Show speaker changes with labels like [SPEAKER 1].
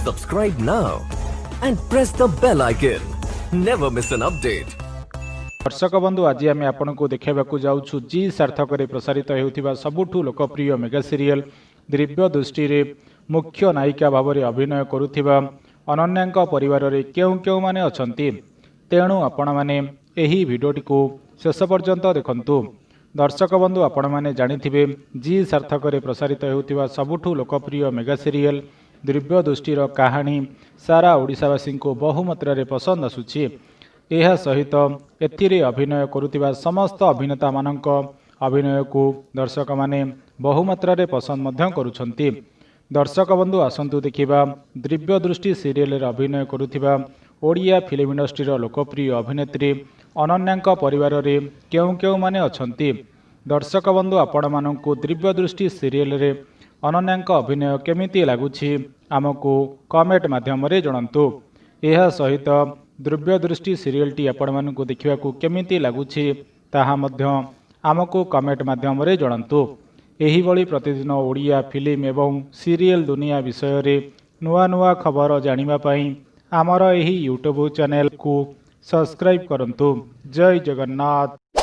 [SPEAKER 1] Subscribe now and press the bell icon. Never miss an update.
[SPEAKER 2] दर्शक बंधु आज आम आपन को देखा जाऊँ जी सार्थक प्रसारित होता सबुठ लोकप्रिय मेगा सीरियल दिव्य दृष्टि रे मुख्य नायिका भाव में अभिनय करुवा अनन्या परिवार रे केउ केउ माने अछंती। तेणु आपण माने एही भिडियोटी को शेष पर्यंत देखंतु। दर्शक बंधु आपण माने जानिथिबे जी सार्थक प्रसारित होता सबुठ लोकप्रिय मेगा सीरियल दिव्य दृष्टिर कहानी सारा ओडिशावासी को बहुमात्रा रे पसंद आसुछि। यह सहित एथिरे अभिनय करुवा समस्त अभिनेता मानक अभिनय को दर्शक माने बहुमात्रा रे पसंद मध्य करुछंती। दर्शक बंधु आसंतु देखिबा दिव्य दृष्टि सीरियल रे अभिनय करुवा ओडिया फिल्म इंडस्ट्री लोकप्रिय अभिनेत्री अनन्या परिवार रे केउ केउ माने अछंती। दर्शक बंधु आपण मानकु दिव्य दृष्टि सीरियल रे अनन्या अभिनय केमिति लागुछि आमको कमेंट माध्यम रे जणांतु। यह सहित दिव्य दृष्टि सीरियल टी आपण मानकु देखिबाकू केमिति लागुछि ताहा मध्य आमको कमेंट माध्यम रे जणांतु। एही भली प्रतिदिन ओडिया फिल्म एवं सीरियल दुनिया विषय रे नुआ नुआ खबर जानिबा पई आमर एही यूट्यूब चैनल को सब्सक्राइब करंतु। जय जगन्नाथ।